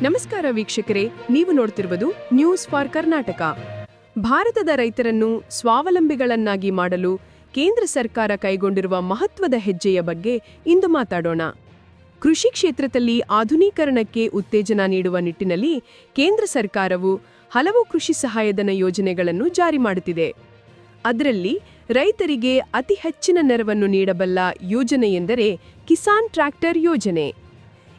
ನಮಸ್ಕಾರ ವೀಕ್ಷಕರೇ, ನೀವು ನೋಡ್ತಿರುವುದು ನ್ಯೂಸ್ ಫಾರ್ ಕರ್ನಾಟಕ. ಭಾರತದ ರೈತರನ್ನು ಸ್ವಾವಲಂಬಿಗಳನ್ನಾಗಿ ಮಾಡಲು ಕೇಂದ್ರ ಸರ್ಕಾರ ಕೈಗೊಂಡಿರುವ ಮಹತ್ವದ ಹೆಜ್ಜೆಯ ಬಗ್ಗೆ ಇಂದು ಮಾತಾಡೋಣ. ಕೃಷಿ ಕ್ಷೇತ್ರದಲ್ಲಿ ಆಧುನೀಕರಣಕ್ಕೆ ಉತ್ತೇಜನ ನೀಡುವ ನಿಟ್ಟಿನಲ್ಲಿ ಕೇಂದ್ರ ಸರ್ಕಾರವು ಹಲವು ಕೃಷಿ ಸಹಾಯಧನ ಯೋಜನೆಗಳನ್ನು ಜಾರಿ ಮಾಡುತ್ತಿದೆ. ಅದರಲ್ಲಿ ರೈತರಿಗೆ ಅತಿ ಹೆಚ್ಚಿನ ನೆರವನ್ನು ನೀಡಬಲ್ಲ ಯೋಜನೆಯೆಂದರೆ ಕಿಸಾನ್ ಟ್ರ್ಯಾಕ್ಟರ್ ಯೋಜನೆ.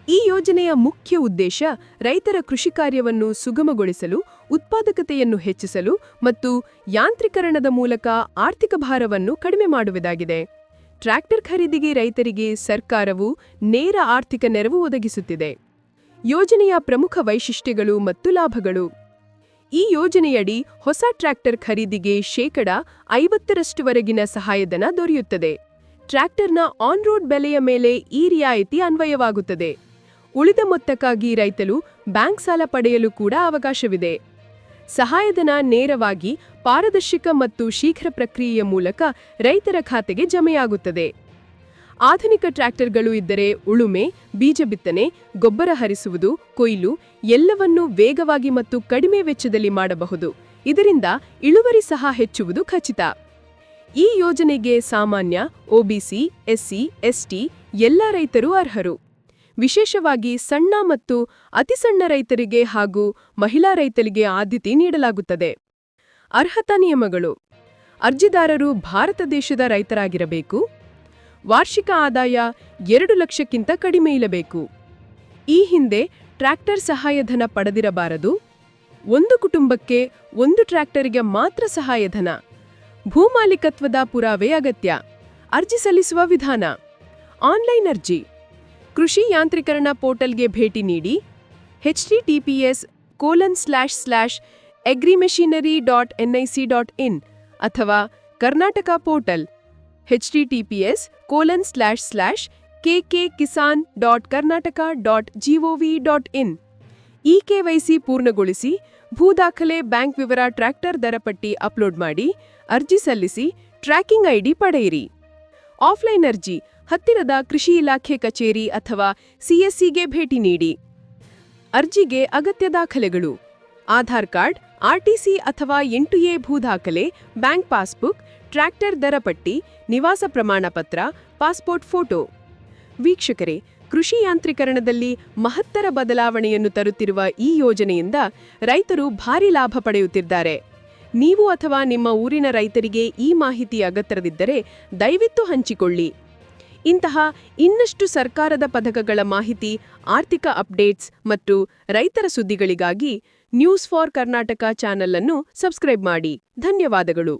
ಈ ಯೋಜನೆಯ ಮುಖ್ಯ ಉದ್ದೇಶ ರೈತರ ಕೃಷಿ ಕಾರ್ಯವನ್ನು ಸುಗಮಗೊಳಿಸಲು, ಉತ್ಪಾದಕತೆಯನ್ನು ಹೆಚ್ಚಿಸಲು ಮತ್ತು ಯಾಂತ್ರೀಕರಣದ ಮೂಲಕ ಆರ್ಥಿಕ ಭಾರವನ್ನು ಕಡಿಮೆ ಮಾಡುವುದಾಗಿದೆ. ಟ್ರ್ಯಾಕ್ಟರ್ ಖರೀದಿಗೆ ರೈತರಿಗೆ ಸರ್ಕಾರವು ನೇರ ಆರ್ಥಿಕ ನೆರವು ಒದಗಿಸುತ್ತಿದೆ. ಯೋಜನೆಯ ಪ್ರಮುಖ ವೈಶಿಷ್ಟ್ಯಗಳು ಮತ್ತು ಲಾಭಗಳು. ಈ ಯೋಜನೆಯಡಿ ಹೊಸ ಟ್ರ್ಯಾಕ್ಟರ್ ಖರೀದಿಗೆ 50% ಸಹಾಯಧನ ದೊರೆಯುತ್ತದೆ. ಟ್ರ್ಯಾಕ್ಟರ್ನ ಆನ್ ರೋಡ್ ಬೆಲೆಯ ಮೇಲೆ ಈ ರಿಯಾಯಿತಿ ಅನ್ವಯವಾಗುತ್ತದೆ. ಉಳಿದ ಮೊತ್ತಕ್ಕಾಗಿ ರೈತರು ಬ್ಯಾಂಕ್ ಸಾಲ ಪಡೆಯಲು ಕೂಡ ಅವಕಾಶವಿದೆ. ಸಹಾಯಧನ ನೇರವಾಗಿ, ಪಾರದರ್ಶಕ ಮತ್ತು ಶೀಘ್ರ ಪ್ರಕ್ರಿಯೆಯ ಮೂಲಕ ರೈತರ ಖಾತೆಗೆ ಜಮೆಯಾಗುತ್ತದೆ. ಆಧುನಿಕ ಟ್ರ್ಯಾಕ್ಟರ್ಗಳು ಇದ್ದರೆ ಉಳುಮೆ, ಬೀಜ ಬಿತ್ತನೆ, ಗೊಬ್ಬರ ಹರಿಸುವುದು, ಕೊಯ್ಲು ಎಲ್ಲವನ್ನೂ ವೇಗವಾಗಿ ಮತ್ತು ಕಡಿಮೆ ವೆಚ್ಚದಲ್ಲಿ ಮಾಡಬಹುದು. ಇದರಿಂದ ಇಳುವರಿ ಸಹ ಹೆಚ್ಚುವುದು ಖಚಿತ. ಈ ಯೋಜನೆಗೆ ಸಾಮಾನ್ಯ, ಒಬಿಸಿ, ಎಸ್ಸಿ, ಎಸ್ಟಿ ಎಲ್ಲ ರೈತರು ಅರ್ಹರು. ವಿಶೇಷವಾಗಿ ಸಣ್ಣ ಮತ್ತು ಅತಿಸಣ್ಣ ರೈತರಿಗೆ ಹಾಗೂ ಮಹಿಳಾ ರೈತರಿಗೆ ಆದ್ಯತೆ ನೀಡಲಾಗುತ್ತದೆ. ಅರ್ಹತಾ ನಿಯಮಗಳು. ಅರ್ಜಿದಾರರು ಭಾರತ ದೇಶದ ರೈತರಾಗಿರಬೇಕು. ವಾರ್ಷಿಕ ಆದಾಯ 2 ಲಕ್ಷಕ್ಕಿಂತ ಕಡಿಮೆ ಇರಬೇಕು. ಈ ಹಿಂದೆ ಟ್ರ್ಯಾಕ್ಟರ್ ಸಹಾಯಧನ ಪಡೆದಿರಬಾರದು. ಒಂದು ಕುಟುಂಬಕ್ಕೆ 1 ಟ್ರ್ಯಾಕ್ಟರ್ಗೆ ಮಾತ್ರ ಸಹಾಯಧನ. ಭೂಮಾಲೀಕತ್ವದ ಪುರಾವೆ ಅಗತ್ಯ. ಅರ್ಜಿ ಸಲ್ಲಿಸುವ ವಿಧಾನ. ಆನ್ಲೈನ್ ಅರ್ಜಿ. ಕೃಷಿ ಯಾಂತ್ರೀಕರಣ ಪೋರ್ಟಲ್ಗೆ ಭೇಟಿ ನೀಡಿ https://agrimachinery.nic.in ಅಥವಾ ಕರ್ನಾಟಕ ಪೋರ್ಟಲ್ https://kkkisan.karnataka.gov.in. ಇಕೆವೈಸಿ ಪೂರ್ಣಗೊಳಿಸಿ, ಭೂದಾಖಲೆ, ಬ್ಯಾಂಕ್ ವಿವರ, ಟ್ರ್ಯಾಕ್ಟರ್ ದರಪಟ್ಟಿ ಅಪ್ಲೋಡ್ ಮಾಡಿ, ಅರ್ಜಿ ಸಲ್ಲಿಸಿ, ಟ್ರ್ಯಾಕಿಂಗ್ ಐಡಿ ಪಡೆಯಿರಿ. ಆಫ್ಲೈನ್ ಅರ್ಜಿ. ಹತ್ತಿರದ ಕೃಷಿ ಇಲಾಖೆ ಕಚೇರಿ ಅಥವಾ ಸಿಎಸ್ಸಿಗೆ ಭೇಟಿ ನೀಡಿ. ಅರ್ಜಿಗೆ ಅಗತ್ಯ ದಾಖಲೆಗಳು: ಆಧಾರ್ ಕಾರ್ಡ್, ಆರ್ಟಿಸಿ ಅಥವಾ 8ಎ ಭೂದಾಖಲೆ, ಬ್ಯಾಂಕ್ ಪಾಸ್ಬುಕ್, ಟ್ರ್ಯಾಕ್ಟರ್ ದರಪಟ್ಟಿ, ನಿವಾಸ ಪ್ರಮಾಣಪತ್ರ, ಪಾಸ್ಪೋರ್ಟ್ ಫೋಟೋ. ವೀಕ್ಷಕರೇ, ಕೃಷಿ ಯಾಂತ್ರೀಕರಣದಲ್ಲಿ ಮಹತ್ತರ ಬದಲಾವಣೆಯನ್ನು ತರುತ್ತಿರುವ ಈ ಯೋಜನೆಯಿಂದ ರೈತರು ಭಾರಿ ಲಾಭ ಪಡೆಯುತ್ತಿದ್ದಾರೆ. ನೀವು ಅಥವಾ ನಿಮ್ಮ ಊರಿನ ರೈತರಿಗೆ ಈ ಮಾಹಿತಿ ಅಗತ್ಯವಿದ್ದರೆ ದಯವಿಟ್ಟು ಹಂಚಿಕೊಳ್ಳಿ. ಇಂತಹ ಇನ್ನಷ್ಟು ಸರ್ಕಾರದ ಪದಕಗಳ ಮಾಹಿತಿ, ಆರ್ಥಿಕ ಅಪ್ಡೇಟ್ಸ್ ಮತ್ತು ರೈತರ ಸುದ್ದಿಗಳಿಗಾಗಿ ನ್ಯೂಸ್ ಫಾರ್ ಕರ್ನಾಟಕ ಚಾನೆಲ್ ಅನ್ನು ಸಬ್ಸ್ಕ್ರೈಬ್ ಮಾಡಿ. ಧನ್ಯವಾದಗಳು.